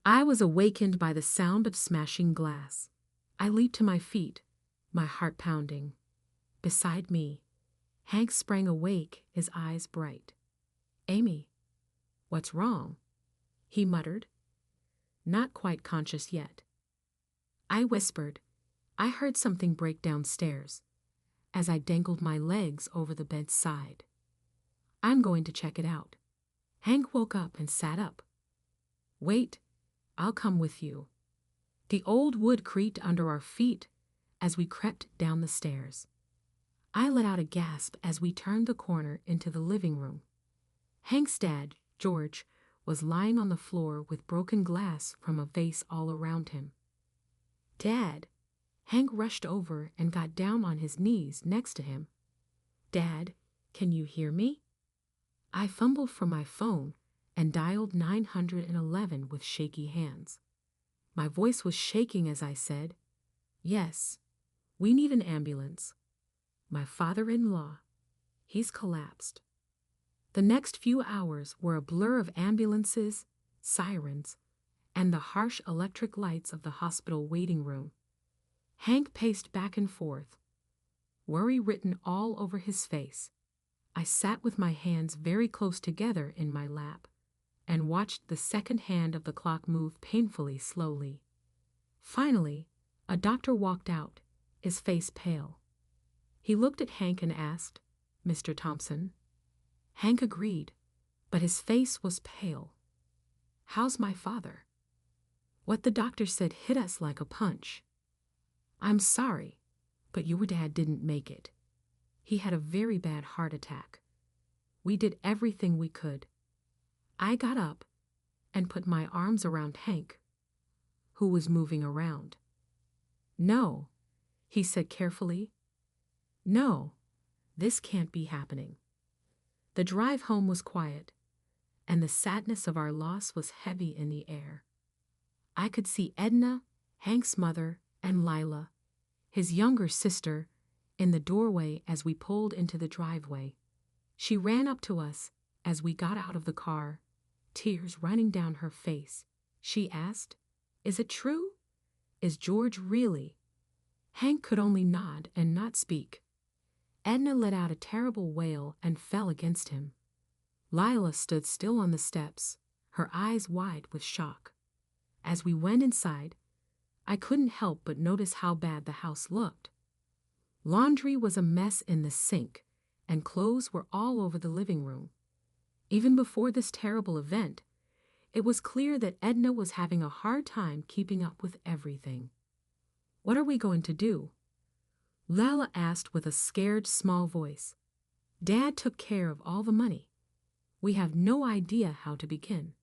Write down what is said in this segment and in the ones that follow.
I was awakened by the sound of smashing glass. I leaped to my feet, my heart pounding. Beside me, Hank sprang awake, his eyes bright. "Amy, what's wrong?" he muttered, not quite conscious yet. I whispered, "I heard something break downstairs," as I dangled my legs over the bed's side. "I'm going to check it out." Hank woke up and sat up. "Wait, I'll come with you." The old wood creaked under our feet as we crept down the stairs. I let out a gasp as we turned the corner into the living room. Hank's dad, George, was lying on the floor with broken glass from a vase all around him. "Dad!" Hank rushed over and got down on his knees next to him. "Dad, can you hear me?" I fumbled for my phone and dialed 911 with shaky hands. My voice was shaking as I said, "Yes, we need an ambulance. My father-in-law, he's collapsed." The next few hours were a blur of ambulances, sirens, and the harsh electric lights of the hospital waiting room. Hank paced back and forth, worry written all over his face. I sat with my hands very close together in my lap and watched the second hand of the clock move painfully slowly. Finally, a doctor walked out, his face pale. He looked at Hank and asked, "Mr. Thompson?" Hank agreed, but his face was pale. "How's my father?" What the doctor said hit us like a punch. "I'm sorry, but your dad didn't make it. He had a very bad heart attack. We did everything we could." I got up and put my arms around Hank, who was moving around. "No," he said carefully. "No, this can't be happening." The drive home was quiet, and the sadness of our loss was heavy in the air. I could see Edna, Hank's mother, and Lila, his younger sister, in the doorway as we pulled into the driveway. She ran up to us as we got out of the car, tears running down her face. She asked, "Is it true? Is George really?" Hank could only nod and not speak. Edna let out a terrible wail and fell against him. Lila stood still on the steps, her eyes wide with shock. As we went inside, I couldn't help but notice how bad the house looked. Laundry was a mess in the sink, and clothes were all over the living room. Even before this terrible event, it was clear that Edna was having a hard time keeping up with everything. "What are we going to do?" Lila asked with a scared small voice. "Dad took care of all the money. We have no idea how to begin."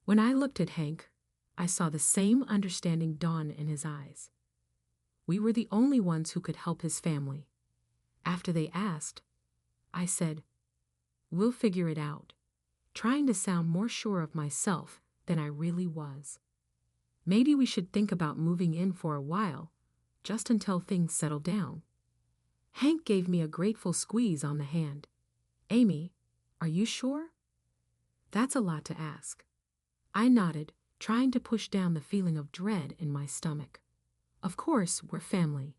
When I looked at Hank, I saw the same understanding dawn in his eyes. We were the only ones who could help his family. After they asked, I said, "We'll figure it out," trying to sound more sure of myself than I really was. "Maybe we should think about moving in for a while, just until things settle down." Hank gave me a grateful squeeze on the hand. "Amy, are you sure?" "That's a lot to ask." I nodded, trying to push down the feeling of dread in my stomach. "Of course, we're family.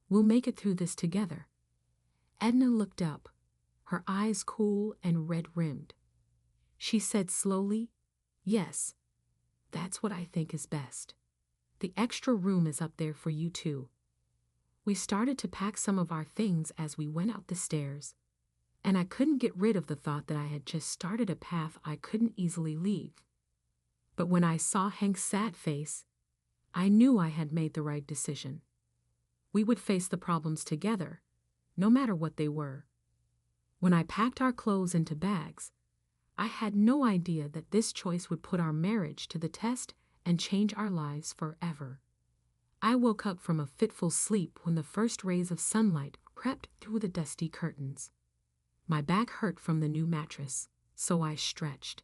We'll make it through this together." Edna looked up, her eyes cool and red-rimmed. She said slowly, "Yes, that's what I think is best. The extra room is up there for you too." We started to pack some of our things as we went out the stairs, and I couldn't get rid of the thought that I had just started a path I couldn't easily leave. But when I saw Hank's sad face, I knew I had made the right decision. We would face the problems together, no matter what they were. When I packed our clothes into bags, I had no idea that this choice would put our marriage to the test and change our lives forever. I woke up from a fitful sleep when the first rays of sunlight crept through the dusty curtains. My back hurt from the new mattress, so I stretched.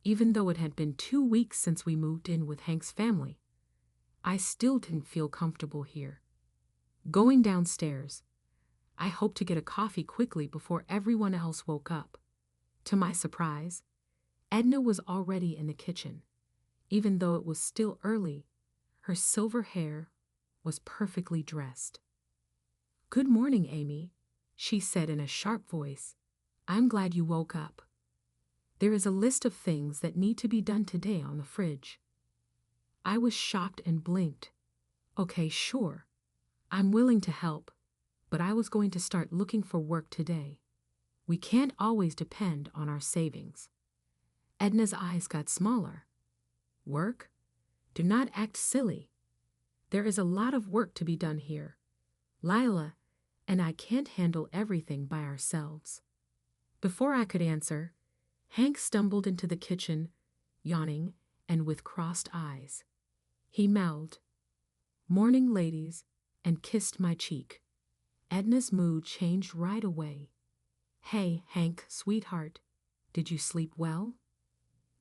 Even though it had been 2 weeks since we moved in with Hank's family, I still didn't feel comfortable here. Going downstairs, I hoped to get a coffee quickly before everyone else woke up. To my surprise, Edna was already in the kitchen, even though it was still early. Her silver hair was perfectly dressed. "Good morning, Amy," she said in a sharp voice. "I'm glad you woke up. There is a list of things that need to be done today on the fridge." I was shocked and blinked. Okay, sure. I'm willing to help, but I was going to start looking for work today. We can't always depend on our savings. Edna's eyes got smaller. "Work? Do not act silly. There is a lot of work to be done here. Lila and I can't handle everything by ourselves." Before I could answer, Hank stumbled into the kitchen, yawning and with crossed eyes. He mouthed, "Morning, ladies," and kissed my cheek. Edna's mood changed right away. "Hey, Hank, sweetheart, did you sleep well?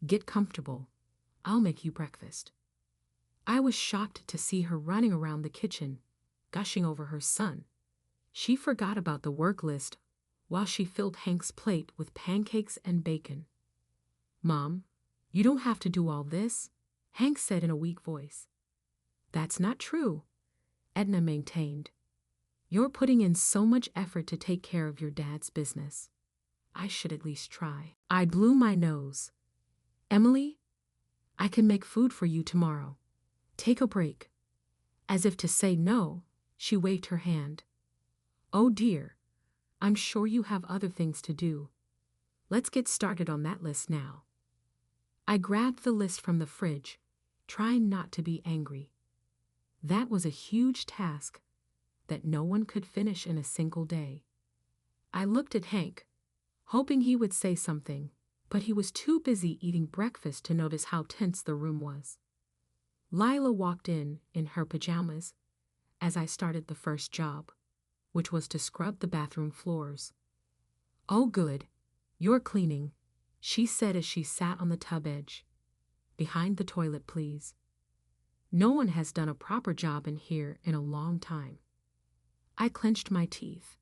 Get comfortable. I'll make you breakfast." I was shocked to see her running around the kitchen, gushing over her son. She forgot about the work list while she filled Hank's plate with pancakes and bacon. "Mom, you don't have to do all this," Hank said in a weak voice. "That's not true," Edna maintained. "You're putting in so much effort to take care of your dad's business. I should at least try." I blew my nose. "Emily, I can make food for you tomorrow. Take a break." As if to say no, she waved her hand. "Oh dear, I'm sure you have other things to do. Let's get started on that list now." I grabbed the list from the fridge, trying not to be angry. That was a huge task that no one could finish in a single day. I looked at Hank, hoping he would say something, but he was too busy eating breakfast to notice how tense the room was. Lila walked in her pajamas as I started the first job, which was to scrub the bathroom floors. "Oh good, you're cleaning," she said as she sat on the tub edge. "Behind the toilet, please. No one has done a proper job in here in a long time." I clenched my teeth.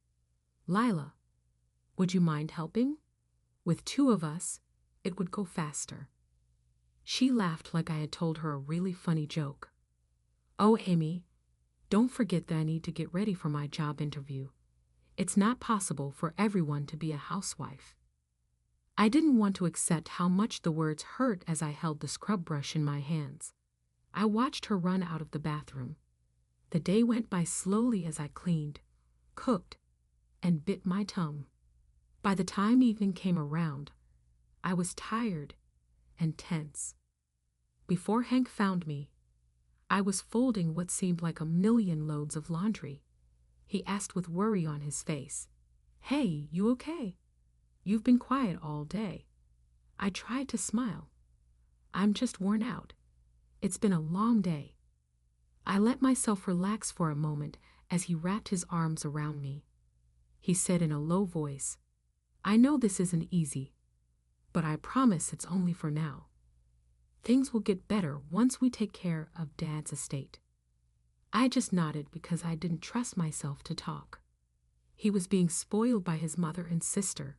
"Lila, would you mind helping? With two of us, it would go faster." She laughed like I had told her a really funny joke. "Oh, Amy, don't forget that I need to get ready for my job interview. It's not possible for everyone to be a housewife." I didn't want to accept how much the words hurt as I held the scrub brush in my hands. I watched her run out of the bathroom. The day went by slowly as I cleaned, cooked, and bit my tongue. By the time evening came around, I was tired and tense. Before Hank found me, I was folding what seemed like a million loads of laundry. He asked with worry on his face, "Hey, you okay? You've been quiet all day." I tried to smile. "I'm just worn out. It's been a long day." I let myself relax for a moment as he wrapped his arms around me. He said in a low voice, "I know this isn't easy, but I promise it's only for now. Things will get better once we take care of Dad's estate." I just nodded because I didn't trust myself to talk. He was being spoiled by his mother and sister,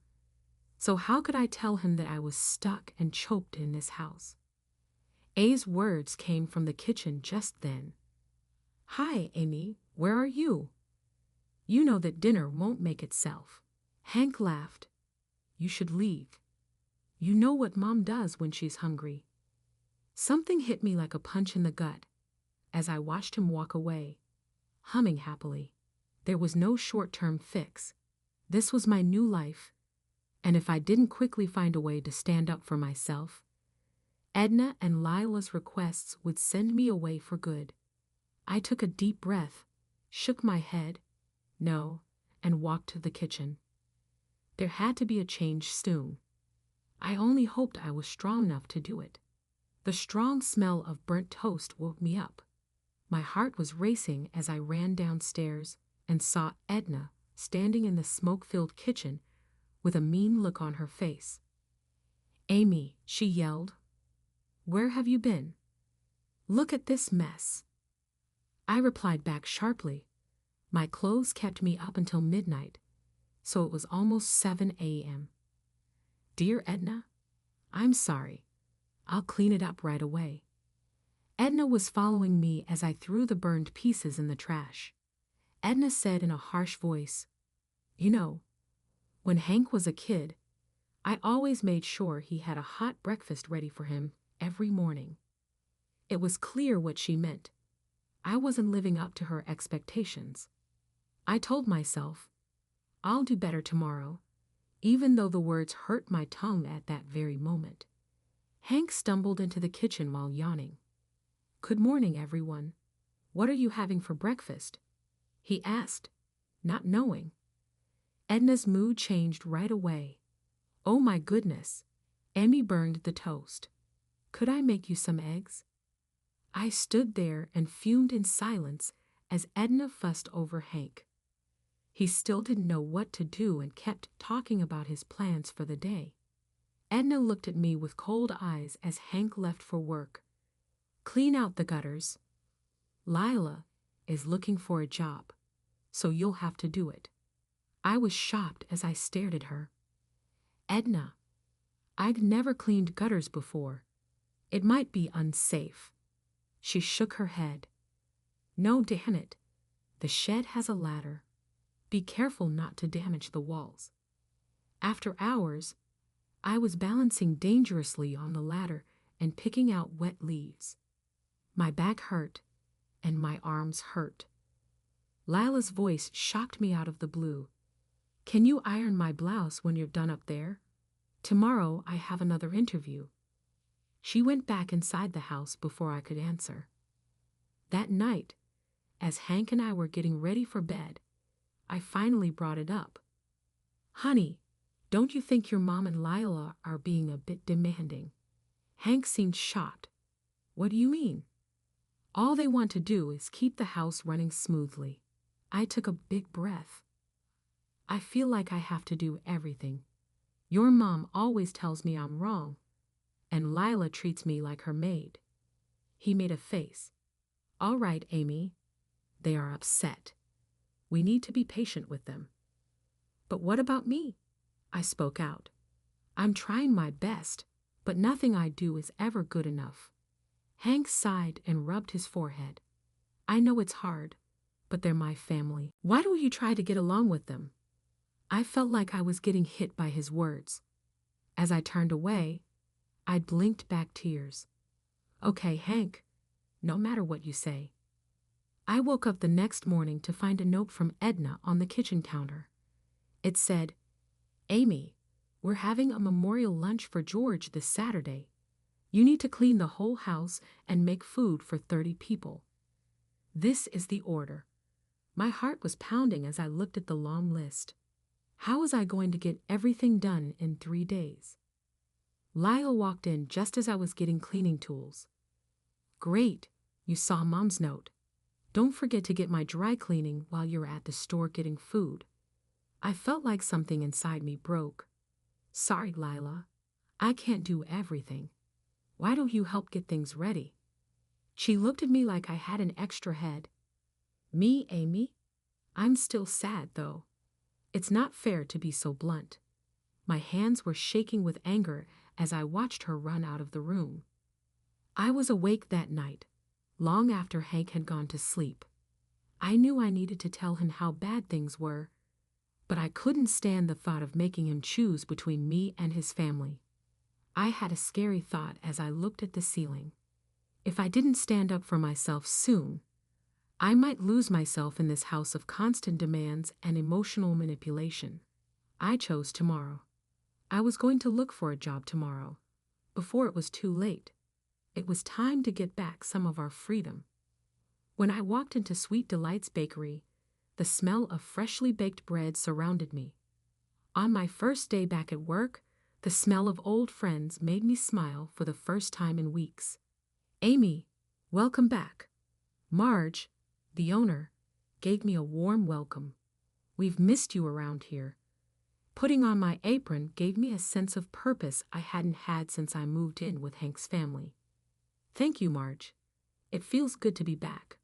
so how could I tell him that I was stuck and choked in this house? A's words came from the kitchen just then. "Hi, Amy, where are you? You know that dinner won't make itself." Hank laughed. "You should leave. You know what Mom does when she's hungry." Something hit me like a punch in the gut as I watched him walk away, humming happily. There was no short-term fix. This was my new life, and if I didn't quickly find a way to stand up for myself, Edna and Lila's requests would send me away for good. I took a deep breath, shook my head, no, and walked to the kitchen. There had to be a change soon. I only hoped I was strong enough to do it. The strong smell of burnt toast woke me up. My heart was racing as I ran downstairs and saw Edna standing in the smoke-filled kitchen with a mean look on her face. "Amy," she yelled, "where have you been? Look at this mess." I replied back sharply. My clothes kept me up until midnight, so it was almost 7 a.m. "Dear Edna, I'm sorry. I'll clean it up right away." Edna was following me as I threw the burned pieces in the trash. Edna said in a harsh voice, "You know, when Hank was a kid, I always made sure he had a hot breakfast ready for him every morning." It was clear what she meant. I wasn't living up to her expectations. I told myself, I'll do better tomorrow, even though the words hurt my tongue at that very moment. Hank stumbled into the kitchen while yawning. "Good morning, everyone. What are you having for breakfast?" he asked, not knowing. Edna's mood changed right away. "Oh my goodness." Amy burned the toast. "Could I make you some eggs?" I stood there and fumed in silence as Edna fussed over Hank. He still didn't know what to do and kept talking about his plans for the day. Edna looked at me with cold eyes as Hank left for work. "Clean out the gutters. Lila is looking for a job, so you'll have to do it." I was shocked as I stared at her. "Edna, I'd never cleaned gutters before. It might be unsafe." She shook her head. "No, damn it. The shed has a ladder. Be careful not to damage the walls." After hours, I was balancing dangerously on the ladder and picking out wet leaves. My back hurt, and my arms hurt. Lila's voice shocked me out of the blue. "Can you iron my blouse when you're done up there? Tomorrow I have another interview." She went back inside the house before I could answer. That night, as Hank and I were getting ready for bed, I finally brought it up. "Honey, don't you think your mom and Lila are being a bit demanding?" Hank seemed shocked. "What do you mean?" "All they want to do is keep the house running smoothly." I took a big breath. "I feel like I have to do everything. Your mom always tells me I'm wrong, and Lila treats me like her maid." He made a face. "All right, Amy. They are upset. We need to be patient with them." "But what about me?" I spoke out. "I'm trying my best, but nothing I do is ever good enough." Hank sighed and rubbed his forehead. "I know it's hard, but they're my family. Why don't you try to get along with them?" I felt like I was getting hit by his words. As I turned away, I blinked back tears. "Okay, Hank, no matter what you say." I woke up the next morning to find a note from Edna on the kitchen counter. It said, "Amy, we're having a memorial lunch for George this Saturday. You need to clean the whole house and make food for 30 people. This is the order." My heart was pounding as I looked at the long list. How was I going to get everything done in 3 days? Lyle walked in just as I was getting cleaning tools. "Great, you saw Mom's note. Don't forget to get my dry cleaning while you're at the store getting food." I felt like something inside me broke. "Sorry, Lila. I can't do everything. Why don't you help get things ready?" She looked at me like I had an extra head. "Me, Amy? I'm still sad, though. It's not fair to be so blunt." My hands were shaking with anger as I watched her run out of the room. I was awake that night, long after Hank had gone to sleep. I knew I needed to tell him how bad things were, but I couldn't stand the thought of making him choose between me and his family. I had a scary thought as I looked at the ceiling. If I didn't stand up for myself soon, I might lose myself in this house of constant demands and emotional manipulation. I chose tomorrow. I was going to look for a job tomorrow, before it was too late. It was time to get back some of our freedom. When I walked into Sweet Delight's bakery, the smell of freshly baked bread surrounded me. On my first day back at work, the smell of old friends made me smile for the first time in weeks. "Amy, welcome back." Marge, the owner, gave me a warm welcome. "We've missed you around here." Putting on my apron gave me a sense of purpose I hadn't had since I moved in with Hank's family. "Thank you, Marge. It feels good to be back."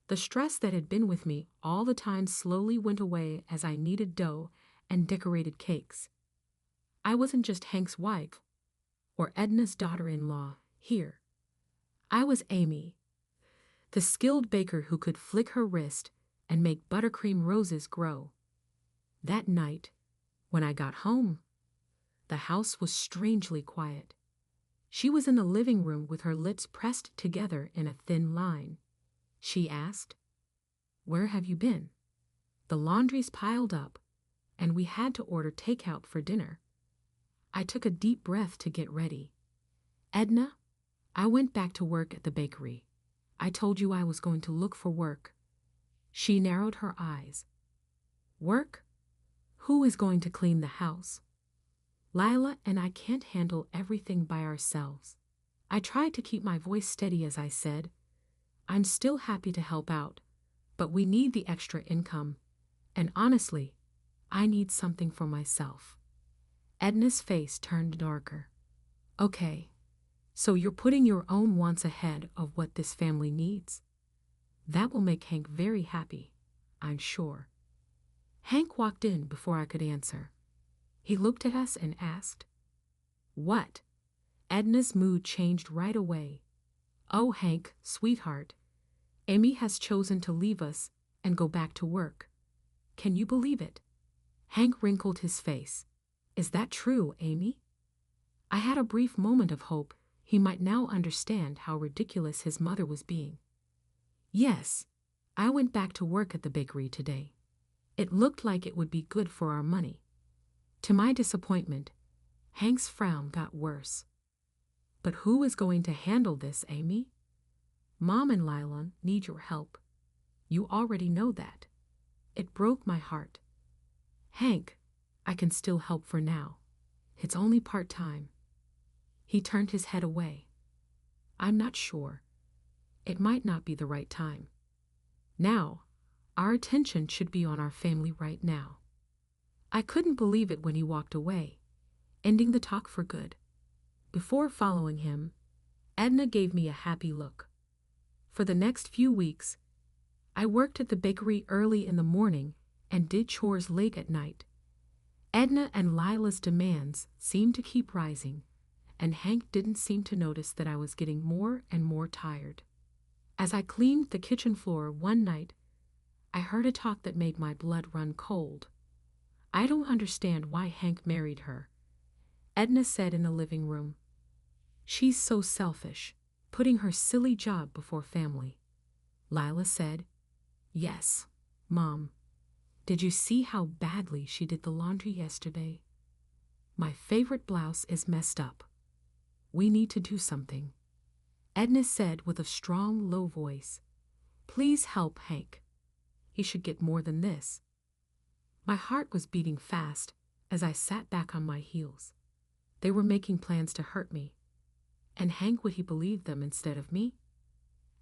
The stress that had been with me all the time slowly went away as I kneaded dough and decorated cakes. I wasn't just Hank's wife or Edna's daughter-in-law here. I was Amy, the skilled baker who could flick her wrist and make buttercream roses grow. That night, when I got home, the house was strangely quiet. She was in the living room with her lips pressed together in a thin line. She asked, "Where have you been?" The laundry's piled up, and we had to order takeout for dinner. I took a deep breath to get ready. "Edna, I went back to work at the bakery. I told you I was going to look for work." She narrowed her eyes. "Work? Who is going to clean the house? Lila and I can't handle everything by ourselves." I tried to keep my voice steady as I said, "I'm still happy to help out, but we need the extra income, and honestly, I need something for myself." Edna's face turned darker. "Okay, so you're putting your own wants ahead of what this family needs. That will make Hank very happy, I'm sure." Hank walked in before I could answer. He looked at us and asked, "What?" Edna's mood changed right away. "Oh, Hank, sweetheart, Amy has chosen to leave us and go back to work. Can you believe it?" Hank wrinkled his face. "Is that true, Amy?" I had a brief moment of hope he might now understand how ridiculous his mother was being. "Yes, I went back to work at the bakery today. It looked like it would be good for our money." To my disappointment, Hank's frown got worse. "But who is going to handle this, Amy? Mom and Lila need your help. You already know that." It broke my heart. "Hank, I can still help for now. It's only part-time." He turned his head away. "I'm not sure. It might not be the right time. Now, our attention should be on our family right now." I couldn't believe it when he walked away, ending the talk for good. Before following him, Edna gave me a happy look. For the next few weeks, I worked at the bakery early in the morning and did chores late at night. Edna and Lila's demands seemed to keep rising, and Hank didn't seem to notice that I was getting more and more tired. As I cleaned the kitchen floor one night, I heard a talk that made my blood run cold. "I don't understand why Hank married her," Edna said in the living room. "She's so selfish, putting her silly job before family." Lila said, "Yes, Mom. Did you see how badly she did the laundry yesterday? My favorite blouse is messed up. We need to do something." Edna said with a strong, low voice, "Please help Hank. He should get more than this." My heart was beating fast as I sat back on my heels. They were making plans to hurt me. And Hank, would he believe them instead of me?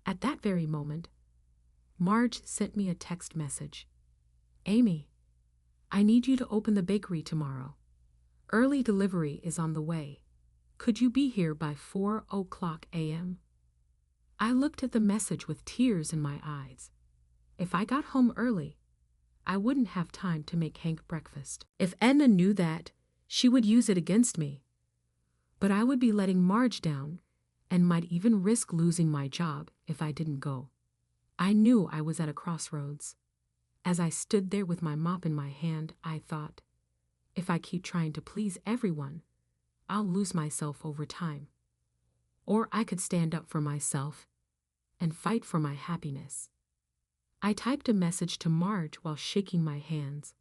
At that very moment, Marge sent me a text message. "Amy, I need you to open the bakery tomorrow. Early delivery is on the way. Could you be here by 4:00 a.m.? I looked at the message with tears in my eyes. If I got home early, I wouldn't have time to make Hank breakfast. If Edna knew that, she would use it against me. But I would be letting Marge down and might even risk losing my job if I didn't go. I knew I was at a crossroads. As I stood there with my mop in my hand, I thought, if I keep trying to please everyone, I'll lose myself over time. Or I could stand up for myself and fight for my happiness. I typed a message to Marge while shaking my hands.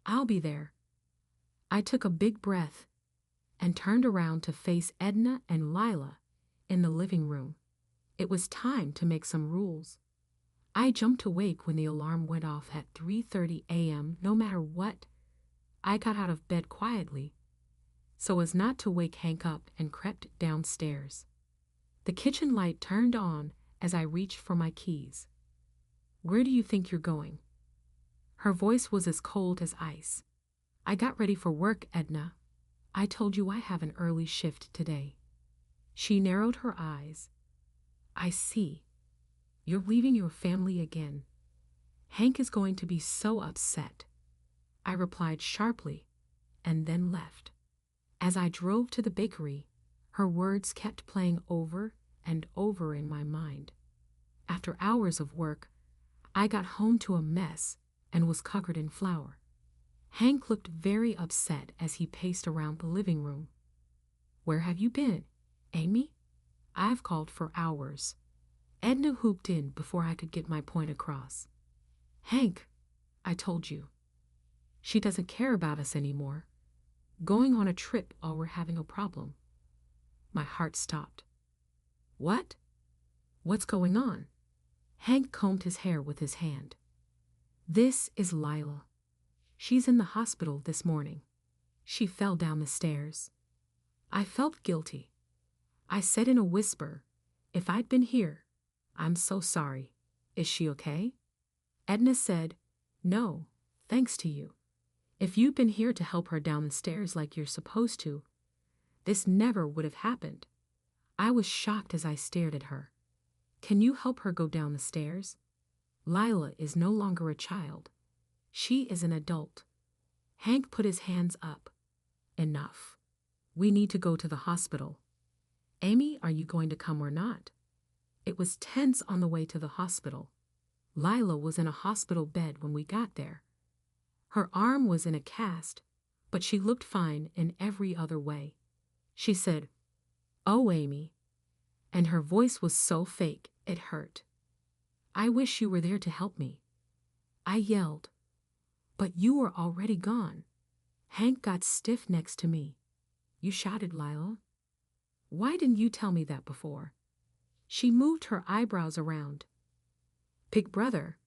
"I'll be there." I took a big breath and turned around to face Edna and Lila in the living room. It was time to make some rules. I jumped awake when the alarm went off at 3:30 a.m. No matter what, I got out of bed quietly, so as not to wake Hank up, and crept downstairs. The kitchen light turned on as I reached for my keys. "Where do you think you're going?" Her voice was as cold as ice. "I got ready for work, Edna. I told you I have an early shift today." She narrowed her eyes. "I see. You're leaving your family again. Hank is going to be so upset." I replied sharply, and then left. As I drove to the bakery, her words kept playing over and over in my mind. After hours of work, I got home to a mess and was covered in flour. Hank looked very upset as he paced around the living room. "Where have you been, Amy?" "I've called for hours." Edna whooped in before I could get my point across. "Hank, I told you. She doesn't care about us anymore. Going on a trip while we're having a problem." My heart stopped. "What? What's going on?" Hank combed his hair with his hand. "This is Lila. She's in the hospital this morning. She fell down the stairs." I felt guilty. I said in a whisper, "If I'd been here, I'm so sorry. Is she okay?" Edna said, "No, thanks to you. If you'd been here to help her down the stairs like you're supposed to, this never would have happened." I was shocked as I stared at her. "Can you help her go down the stairs? Lila is no longer a child. She is an adult." Hank put his hands up. "Enough. We need to go to the hospital. Amy, are you going to come or not?" It was tense on the way to the hospital. Lila was in a hospital bed when we got there. Her arm was in a cast, but she looked fine in every other way. She said, "Oh, Amy," and her voice was so fake it hurt. "I wish you were there to help me." I yelled, "But you were already gone." Hank got stiff next to me. "You shouted, Lila. Why didn't you tell me that before?" She moved her eyebrows around. "Big brother,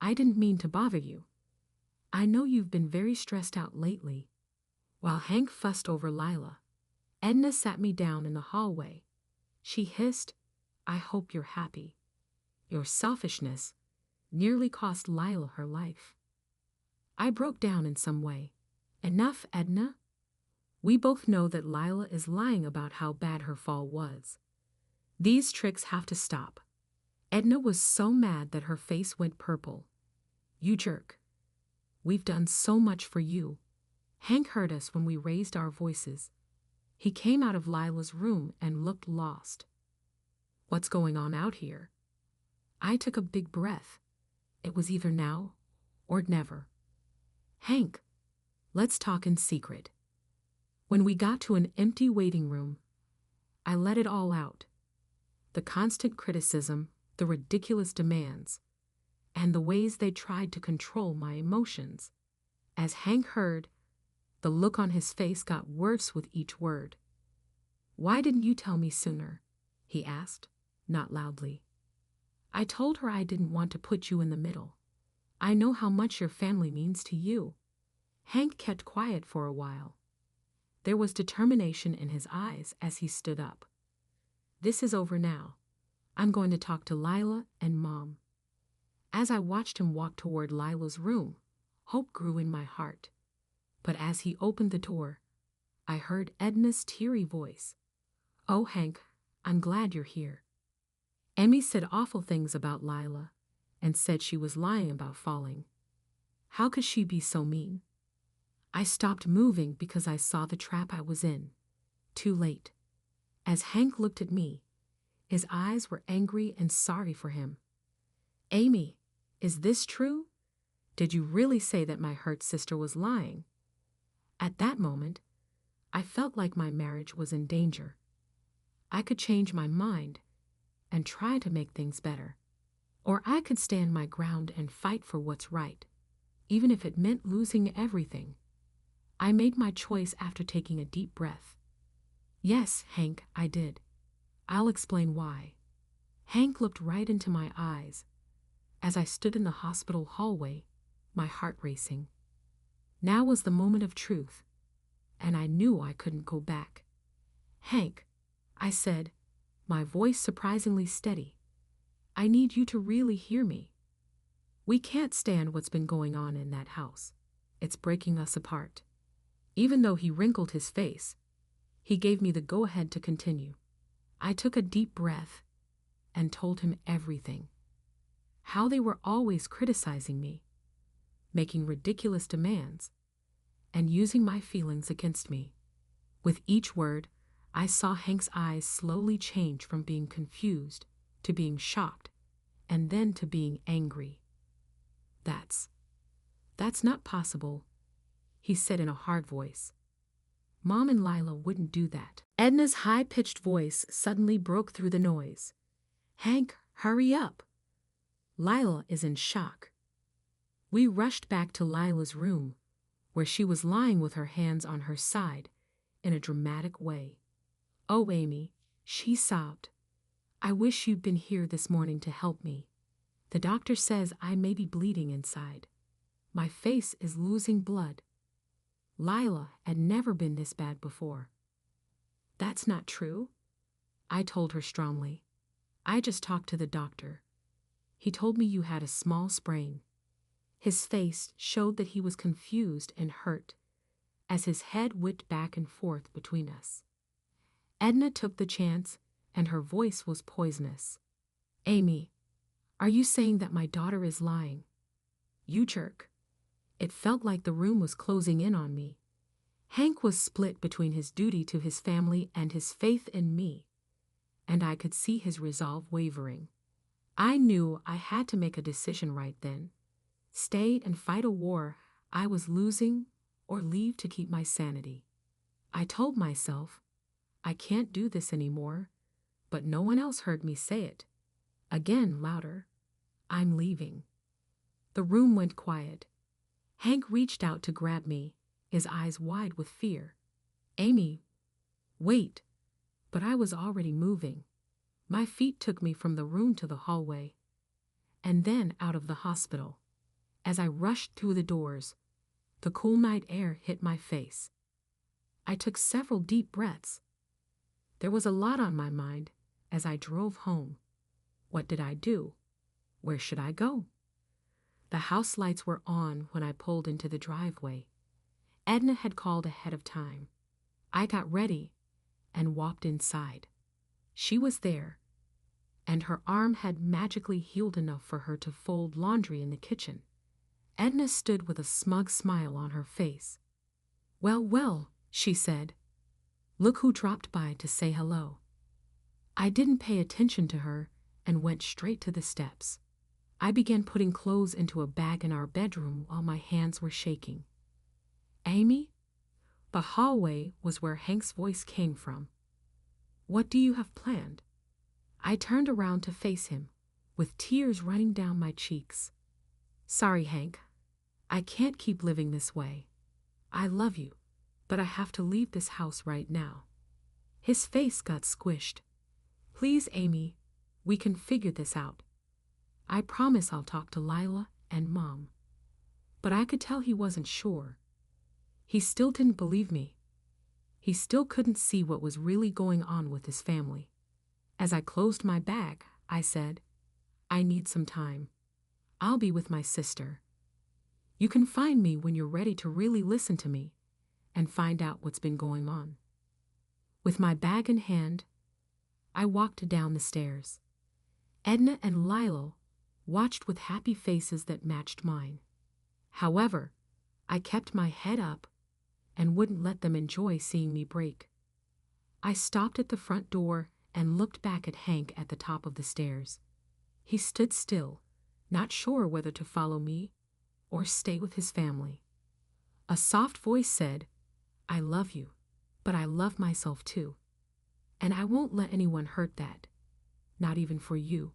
I didn't mean to bother you. I know you've been very stressed out lately." While Hank fussed over Lila, Edna sat me down in the hallway. She hissed, "I hope you're happy. Your selfishness nearly cost Lila her life." I broke down in some way. "Enough, Edna. We both know that Lila is lying about how bad her fall was. These tricks have to stop." Edna was so mad that her face went purple. "You jerk. We've done so much for you." Hank heard us when we raised our voices. He came out of Lila's room and looked lost. "What's going on out here?" I took a big breath. It was either now or never. "Hank, let's talk in secret." When we got to an empty waiting room, I let it all out. The constant criticism, the ridiculous demands, and the ways they tried to control my emotions. As Hank heard, the look on his face got worse with each word. "Why didn't you tell me sooner?" he asked, not loudly. "I told her I didn't want to put you in the middle. I know how much your family means to you." Hank kept quiet for a while. There was determination in his eyes as he stood up. "This is over now. I'm going to talk to Lila and Mom." As I watched him walk toward Lila's room, hope grew in my heart. But as he opened the door, I heard Edna's teary voice. "Oh, Hank, I'm glad you're here. Emmy said awful things about Lila and said she was lying about falling. How could she be so mean?" I stopped moving because I saw the trap I was in. Too late. As Hank looked at me, his eyes were angry and sorry for him. "Amy, is this true? Did you really say that my hurt sister was lying?" At that moment, I felt like my marriage was in danger. I could change my mind and try to make things better. Or I could stand my ground and fight for what's right, even if it meant losing everything. I made my choice after taking a deep breath. "Yes, Hank, I did. I'll explain why." Hank looked right into my eyes. As I stood in the hospital hallway, my heart racing. Now was the moment of truth, and I knew I couldn't go back. "Hank," I said, my voice surprisingly steady, "I need you to really hear me. We can't stand what's been going on in that house. It's breaking us apart." Even though he wrinkled his face, he gave me the go-ahead to continue. I took a deep breath and told him everything. How they were always criticizing me, making ridiculous demands, and using my feelings against me. With each word, I saw Hank's eyes slowly change from being confused to being shocked, and then to being angry. That's not possible," he said in a hard voice. "Mom and Lila wouldn't do that." Edna's high-pitched voice suddenly broke through the noise. "Hank, hurry up! Lila is in shock." We rushed back to Lila's room, where she was lying with her hands on her side in a dramatic way. "Oh, Amy," she sobbed, "I wish you'd been here this morning to help me. The doctor says I may be bleeding inside. My face is losing blood. Lila had never been this bad before." "That's not true," I told her strongly. "I just talked to the doctor. He told me you had a small sprain." His face showed that he was confused and hurt, as his head whipped back and forth between us. Edna took the chance, and her voice was poisonous. "Amy, are you saying that my daughter is lying? You jerk." It felt like the room was closing in on me. Hank was split between his duty to his family and his faith in me, and I could see his resolve wavering. I knew I had to make a decision right then. Stay and fight a war I was losing, or leave to keep my sanity. I told myself, I can't do this anymore, but no one else heard me say it. Again, louder, I'm leaving. The room went quiet. Hank reached out to grab me, his eyes wide with fear. "Amy, wait." But I was already moving. My feet took me from the room to the hallway, and then out of the hospital. As I rushed through the doors, the cool night air hit my face. I took several deep breaths. There was a lot on my mind as I drove home. What did I do? Where should I go? The house lights were on when I pulled into the driveway. Edna had called ahead of time. I got ready and walked inside. She was there, and her arm had magically healed enough for her to fold laundry in the kitchen. Edna stood with a smug smile on her face. "Well, well," she said. "Look who dropped by to say hello." I didn't pay attention to her and went straight to the steps. I began putting clothes into a bag in our bedroom while my hands were shaking. "Amy?" The hallway was where Hank's voice came from. "What do you have planned?" I turned around to face him, with tears running down my cheeks. "Sorry, Hank. I can't keep living this way. I love you, but I have to leave this house right now." His face got squished. "Please, Amy, we can figure this out. I promise I'll talk to Lila and Mom." But I could tell he wasn't sure. He still didn't believe me. He still couldn't see what was really going on with his family. As I closed my bag, I said, "I need some time. I'll be with my sister. You can find me when you're ready to really listen to me and find out what's been going on." With my bag in hand, I walked down the stairs. Edna and Lila watched with happy faces that matched mine. However, I kept my head up and wouldn't let them enjoy seeing me break. I stopped at the front door and looked back at Hank at the top of the stairs. He stood still, not sure whether to follow me or stay with his family. A soft voice said, "I love you, but I love myself too. And I won't let anyone hurt that, not even for you."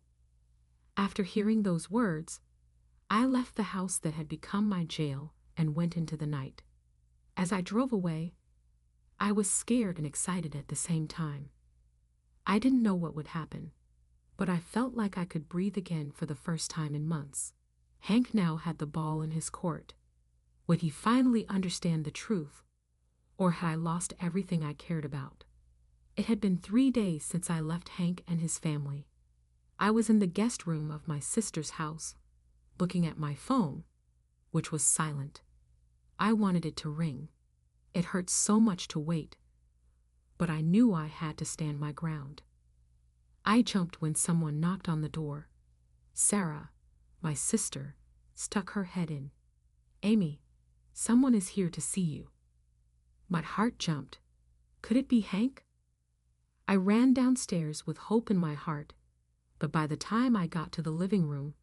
After hearing those words, I left the house that had become my jail and went into the night. As I drove away, I was scared and excited at the same time. I didn't know what would happen, but I felt like I could breathe again for the first time in months. Hank now had the ball in his court. Would he finally understand the truth, or had I lost everything I cared about? It had been 3 days since I left Hank and his family. I was in the guest room of my sister's house, looking at my phone, which was silent. I wanted it to ring. It hurt so much to wait, but I knew I had to stand my ground. I jumped when someone knocked on the door. Sarah, my sister, stuck her head in. "Amy, someone is here to see you." My heart jumped. Could it be Hank? I ran downstairs with hope in my heart, but by the time I got to the living room,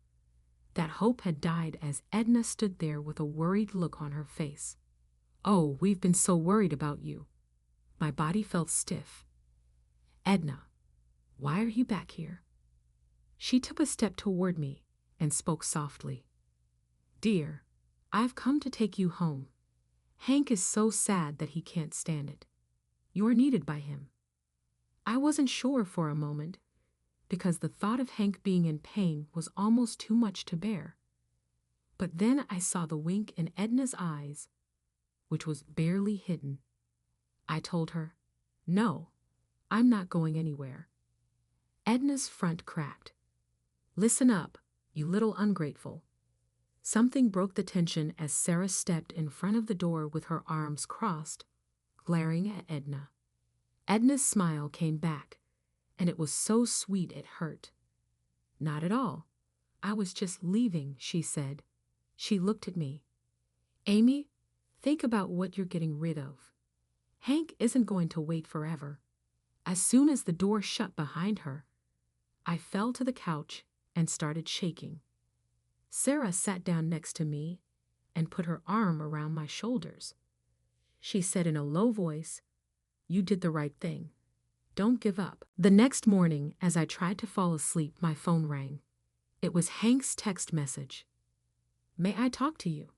that hope had died as Edna stood there with a worried look on her face. "Oh, we've been so worried about you." My body felt stiff. "Edna, why are you back here?" She took a step toward me and spoke softly. "Dear, I've come to take you home. Hank is so sad that he can't stand it. You're needed by him." I wasn't sure for a moment, because the thought of Hank being in pain was almost too much to bear. But then I saw the wink in Edna's eyes, which was barely hidden. I told her, "No, I'm not going anywhere." Edna's front cracked. "Listen up, you little ungrateful." Something broke the tension as Sarah stepped in front of the door with her arms crossed, glaring at Edna. Edna's smile came back, and it was so sweet it hurt. "Not at all. I was just leaving," she said. She looked at me. "Amy, think about what you're getting rid of. Hank isn't going to wait forever." As soon as the door shut behind her, I fell to the couch and started shaking. Sarah sat down next to me and put her arm around my shoulders. She said in a low voice, "You did the right thing. Don't give up." The next morning, as I tried to fall asleep, my phone rang. It was Hank's text message. "May I talk to you?"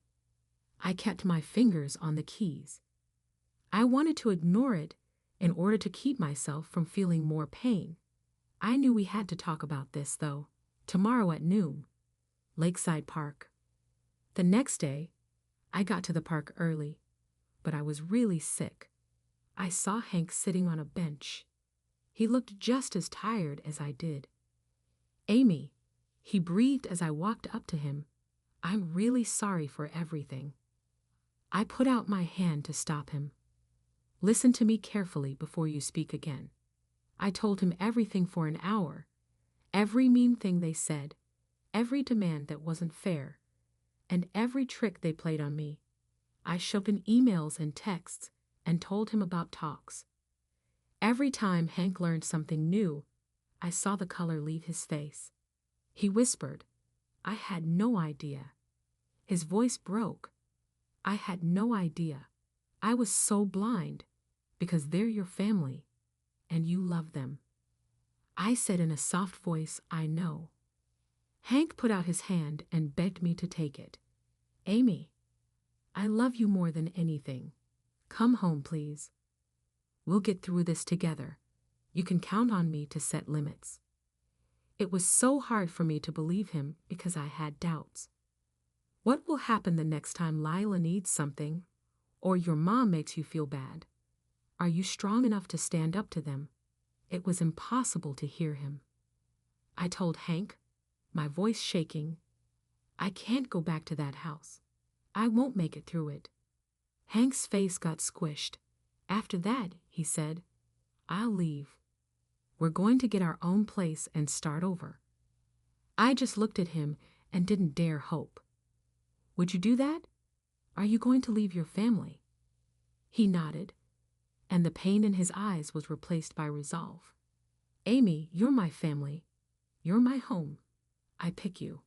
I kept my fingers on the keys. I wanted to ignore it in order to keep myself from feeling more pain. I knew we had to talk about this, though. Tomorrow at noon. Lakeside Park. The next day, I got to the park early, but I was really sick. I saw Hank sitting on a bench. He looked just as tired as I did. "Amy," he breathed as I walked up to him, "I'm really sorry for everything." I put out my hand to stop him. "Listen to me carefully before you speak again." I told him everything for an hour, every mean thing they said, every demand that wasn't fair, and every trick they played on me. I showed him emails and texts and told him about talks. Every time Hank learned something new, I saw the color leave his face. He whispered, "I had no idea." His voice broke. "I had no idea. I was so blind, because they're your family, and you love them." I said in a soft voice, "I know." Hank put out his hand and begged me to take it. "Amy, I love you more than anything. Come home, please. We'll get through this together. You can count on me to set limits." It was so hard for me to believe him because I had doubts. What will happen the next time Lila needs something, or your mom makes you feel bad? Are you strong enough to stand up to them? It was impossible to hear him. I told Hank, my voice shaking, "I can't go back to that house. I won't make it through it." Hank's face got squished. "After that," he said, "I'll leave. We're going to get our own place and start over." I just looked at him and didn't dare hope. "Would you do that? Are you going to leave your family?" He nodded, and the pain in his eyes was replaced by resolve. "Amy, you're my family. You're my home. I pick you."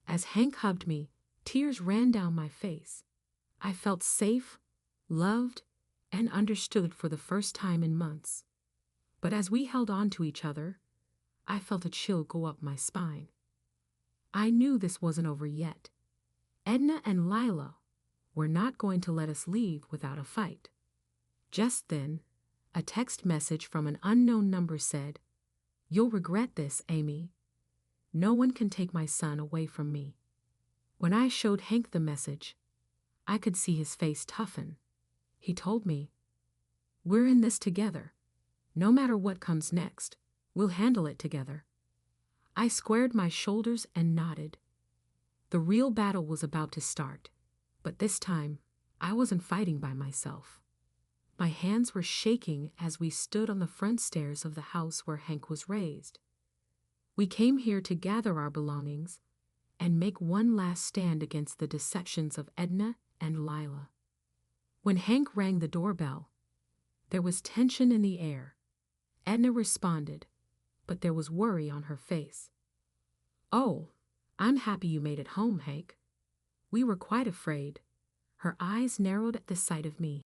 As Hank hugged me, tears ran down my face. I felt safe, loved, and understood for the first time in months. But as we held on to each other, I felt a chill go up my spine. I knew this wasn't over yet. Edna and Lila were not going to let us leave without a fight. Just then, a text message from an unknown number said, "You'll regret this, Amy. No one can take my son away from me." When I showed Hank the message, I could see his face toughen. He told me, "We're in this together. No matter what comes next, we'll handle it together." I squared my shoulders and nodded. The real battle was about to start, but this time I wasn't fighting by myself. My hands were shaking as we stood on the front stairs of the house where Hank was raised. We came here to gather our belongings and make one last stand against the deceptions of Edna and Lila. When Hank rang the doorbell, there was tension in the air. Edna responded, but there was worry on her face. "Oh, I'm happy you made it home, Hank. We were quite afraid." Her eyes narrowed at the sight of me.